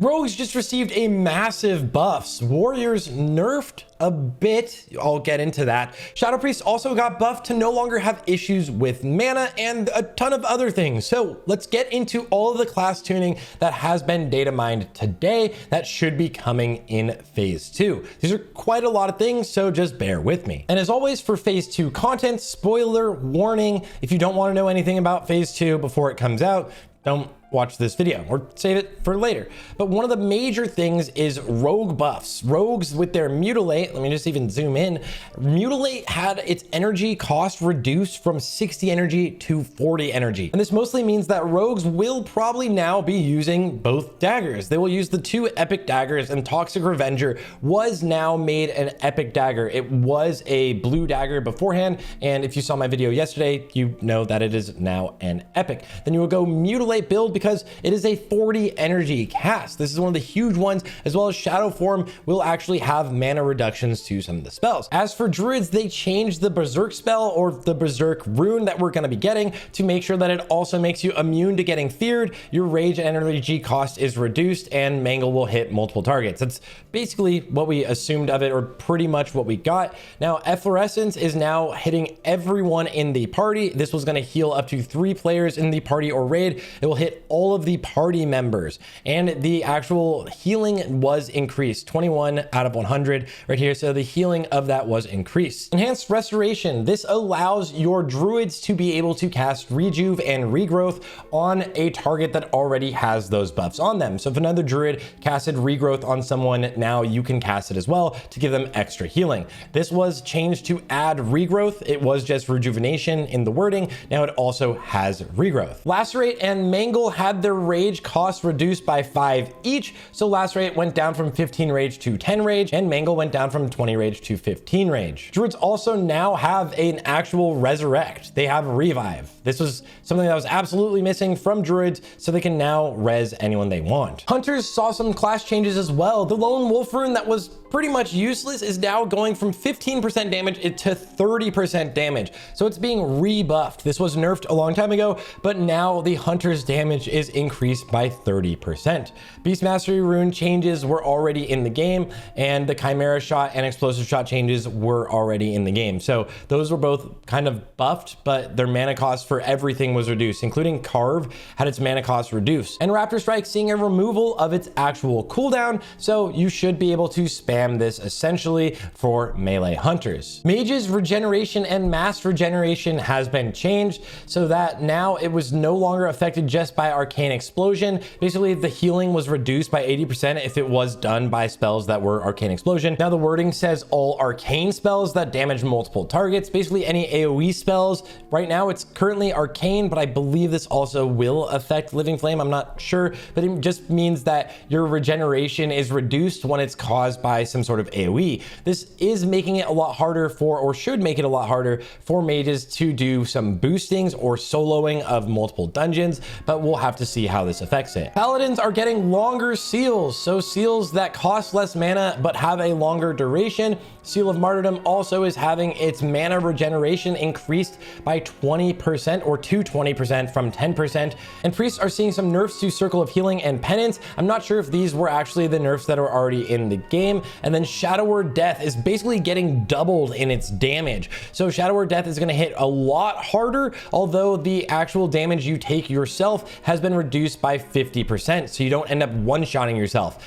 Rogues just received a massive buffs. Warriors nerfed a bit. I'll get into that. Shadow Priest also got buffed to no longer have issues with mana and a ton of other things. So let's get into all of the class tuning that has been data mined today that should be coming in phase 2. These are quite a lot of things, so just bear with me. And as always for phase 2 content, spoiler warning, if you don't want to know anything about phase 2 before it comes out, don't watch this video or save it for later. But one of the major things is rogue buffs. Rogues with their mutilate, let me just even zoom in. Mutilate had its energy cost reduced from 60 energy to 40 energy. And this mostly means that rogues will probably now be using both daggers. They will use the 2 epic daggers, and Toxic Revenger was now made an epic dagger. It was a blue dagger beforehand, and if you saw my video yesterday, you know that it is now an epic. Then you will go mutilate build because it is a 40 energy cast. This is one of the huge ones, as well as Shadow Form will actually have mana reductions to some of the spells. As for Druids, they changed the Berserk spell, or the Berserk rune that we're going to be getting, to make sure that it also makes you immune to getting feared. Your rage and energy cost is reduced, and Mangle will hit multiple targets. That's basically what we assumed of it, or pretty much what we got. Now, Efflorescence is now hitting everyone in the party. This was going to heal up to 3 players in the party or raid. It will hit all of the party members, and the actual healing was increased 21 out of 100 right here. So the healing of that was increased. Enhanced Restoration. This allows your druids to be able to cast rejuve and regrowth on a target that already has those buffs on them. So if another druid casted regrowth on someone, now you can cast it as well to give them extra healing. This was changed to add regrowth. It was just rejuvenation in the wording. Now it also has regrowth. Lacerate and Mangle had their rage cost reduced by 5 each. So Lacerate went down from 15 rage to 10 rage, and Mangle went down from 20 rage to 15 rage. Druids also now have an actual resurrect. They have revive. This was something that was absolutely missing from Druids, so they can now res anyone they want. Hunters saw some class changes as well. The Lone Wolf rune that was pretty much useless is now going from 15% damage to 30% damage. So it's being rebuffed. This was nerfed a long time ago, but now the Hunter's damage is increased by 30%. Beast Mastery rune changes were already in the game, and the Chimera shot and explosive shot changes were already in the game. So those were both kind of buffed, but their mana cost for everything was reduced, including Carve had its mana cost reduced. And Raptor Strike seeing a removal of its actual cooldown, so you should be able to spam this essentially for melee hunters. Mage's regeneration and mass regeneration has been changed so that now it was no longer affected just by arcane explosion. Basically, the healing was reduced by 80% if it was done by spells that were arcane explosion. Now the wording says all arcane spells that damage multiple targets, basically any AoE spells. Right now it's currently arcane, but I believe this also will affect Living Flame. I'm not sure, but it just means that your regeneration is reduced when it's caused by some sort of AoE. This is making it a lot harder for, or should make it a lot harder for mages to do some boostings or soloing of multiple dungeons, but we'll have to see how this affects it. Paladins are getting longer seals, so seals that cost less mana but have a longer duration. Seal of Martyrdom also is having its mana regeneration increased by 20%, or to 20% from 10%. And priests are seeing some nerfs to Circle of Healing and Penance. I'm not sure if these were actually the nerfs that are already in the game. And then Shadow Word Death is basically getting doubled in its damage. So Shadow Word Death is going to hit a lot harder, although the actual damage you take yourself has been reduced by 50%. So you don't end up one-shotting yourself.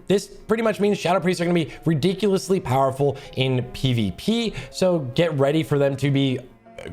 This pretty much means Shadow Priests are going to be ridiculously powerful in PvP, so get ready for them to be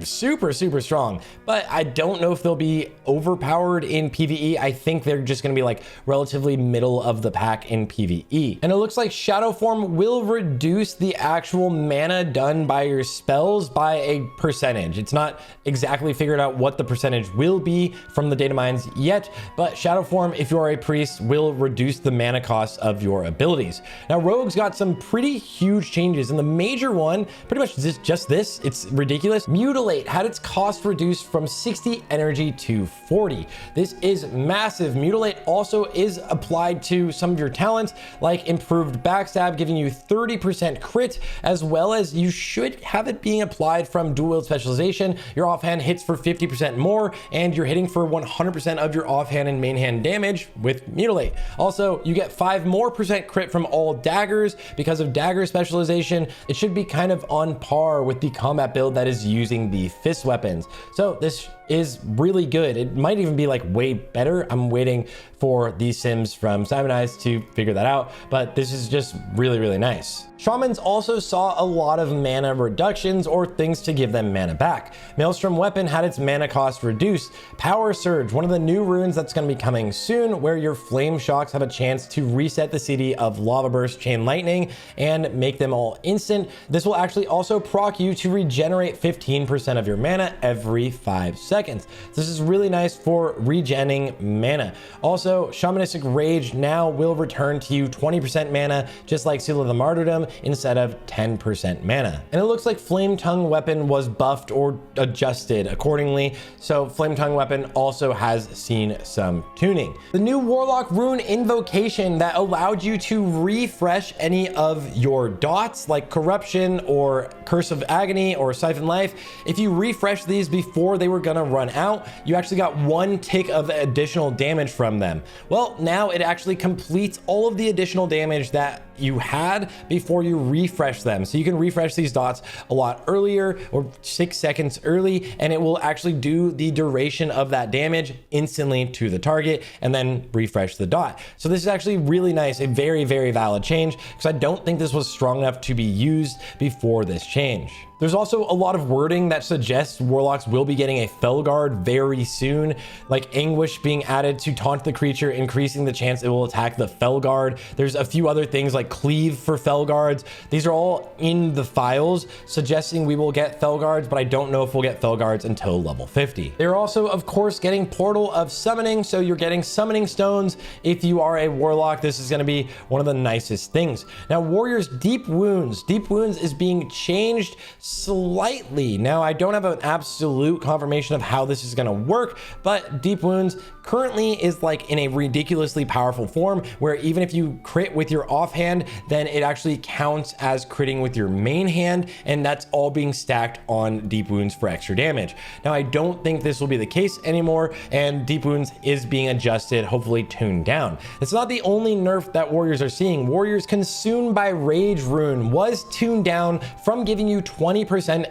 super strong, but I don't know if they'll be overpowered in PvE. I think they're just going to be like relatively middle of the pack in PvE. And it looks like Shadow Form will reduce the actual mana done by your spells by a percentage. It's not exactly figured out what the percentage will be from the data mines yet, but Shadow Form, if you are a priest, will reduce the mana cost of your abilities. Now rogues got some pretty huge changes, and the major one, pretty much just this, it's ridiculous. Mutilate had its cost reduced from 60 energy to 40. This is massive. Mutilate also is applied to some of your talents like improved backstab, giving you 30% crit, as well as you should have it being applied from dual wield specialization. Your offhand hits for 50% more, and you're hitting for 100% of your offhand and main hand damage with Mutilate. Also, you get 5% more crit from all daggers because of dagger specialization. It should be kind of on par with the combat build that is using the fist weapons. So this is really good. It might even be like way better. I'm waiting for these sims from Simonize to figure that out, but this is just really, really nice. Shamans also saw a lot of mana reductions or things to give them mana back. Maelstrom Weapon had its mana cost reduced. Power Surge, one of the new runes that's going to be coming soon, where your flame shocks have a chance to reset the CD of Lava Burst, Chain Lightning, and make them all instant. This will actually also proc you to regenerate 15% of your mana every 5 seconds. This is really nice for regenning mana. Also, Shamanistic Rage now will return to you 20% mana, just like Seal of the Martyrdom, instead of 10% mana. And it looks like Flame Tongue Weapon was buffed or adjusted accordingly, so Flame Tongue Weapon also has seen some tuning. The new Warlock rune invocation that allowed you to refresh any of your dots like Corruption or Curse of Agony or Siphon Life. If you refresh these before they were gonna run out, you actually got 1 tick of additional damage from them. Well, now it actually completes all of the additional damage that you had before you refresh them. So you can refresh these dots a lot earlier, or 6 seconds early, and it will actually do the duration of that damage instantly to the target and then refresh the dot. So this is actually really nice, a very, very valid change, because I don't think this was strong enough to be used before this change. There's also a lot of wording that suggests Warlocks will be getting a Felguard very soon, like Anguish being added to taunt the creature, increasing the chance it will attack the Felguard. There's a few other things like Cleave for Felguards. These are all in the files, suggesting we will get Felguards, but I don't know if we'll get Felguards until level 50. They're also, of course, getting Portal of Summoning, so you're getting Summoning Stones. If you are a Warlock, this is going to be one of the nicest things. Now, Warriors Deep Wounds. Deep Wounds is being changed slightly. Now, I don't have an absolute confirmation of how this is going to work, but Deep Wounds currently is like in a ridiculously powerful form where even if you crit with your offhand, then it actually counts as critting with your main hand, and that's all being stacked on Deep Wounds for extra damage. Now, I don't think this will be the case anymore, and Deep Wounds is being adjusted, hopefully tuned down. It's not the only nerf that Warriors are seeing. Warriors Consumed by Rage rune was tuned down from giving you 20%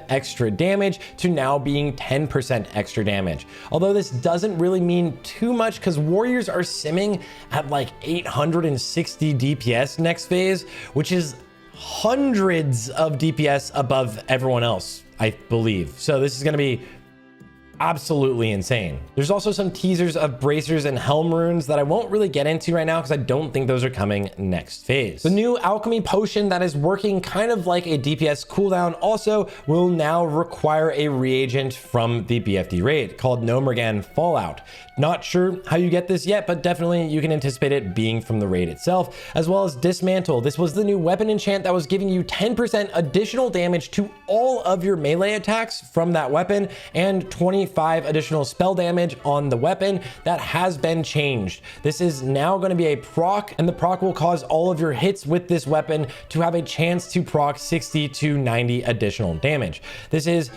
extra damage to now being 10% extra damage. Although this doesn't really mean too much because Warriors are simming at like 860 DPS next phase, which is hundreds of DPS above everyone else, I believe. So this is going to be absolutely insane. There's also some teasers of Bracers and Helm runes that I won't really get into right now because I don't think those are coming next phase. The new alchemy potion that is working kind of like a DPS cooldown also will now require a reagent from the BFD raid called Nomergan Fallout. Not sure how you get this yet, but definitely you can anticipate it being from the raid itself, as well as Dismantle. This was the new weapon enchant that was giving you 10% additional damage to all of your melee attacks from that weapon and 25 additional spell damage on the weapon. That has been changed. This is now going to be a proc, and the proc will cause all of your hits with this weapon to have a chance to proc 60 to 90 additional damage. This is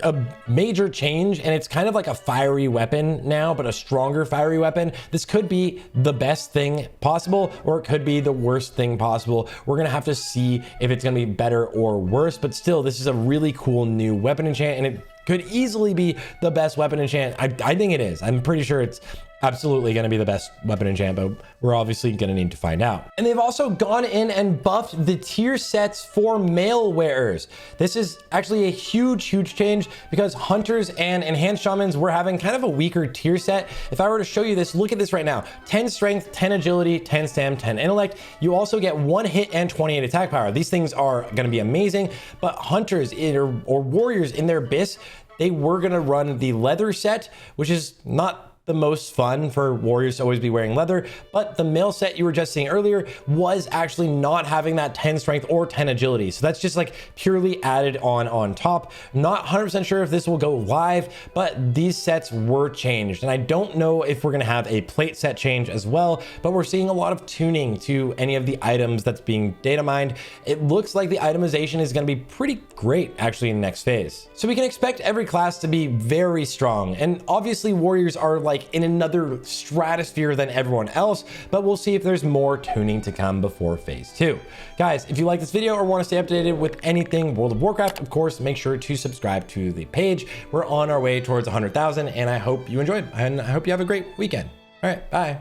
a major change, and it's kind of like a fiery weapon now, but a stronger fiery weapon. This could be the best thing possible, or it could be the worst thing possible. We're gonna have to see if it's gonna be better or worse, but still, this is a really cool new weapon enchant, and it could easily be the best weapon enchant. I think it is. I'm pretty sure it's absolutely going to be the best weapon enchant, but we're obviously going to need to find out. And they've also gone in and buffed the tier sets for male wearers. This is actually a huge change because hunters and enhanced shamans were having kind of a weaker tier set. If I were to show you this, look at this right now. 10 strength, 10 agility, 10 stam, 10 intellect. You also get 1 hit and 28 attack power. These things are going to be amazing, but hunters or warriors in their bis, they were going to run the leather set, which is not the most fun for warriors to always be wearing leather, but the male set you were just seeing earlier was actually not having that 10 strength or 10 agility. So that's just like purely added on top. Not 100% sure if this will go live, but these sets were changed. And I don't know if we're gonna have a plate set change as well, but we're seeing a lot of tuning to any of the items that's being data mined. It looks like the itemization is gonna be pretty great actually in the next phase. So we can expect every class to be very strong. And obviously warriors are like in another stratosphere than everyone else, but we'll see if there's more tuning to come before phase 2. Guys, if you like this video or want to stay updated with anything World of Warcraft, of course, make sure to subscribe to the page. We're on our way towards 100,000 and I hope you enjoyed and I hope you have a great weekend. All right, bye.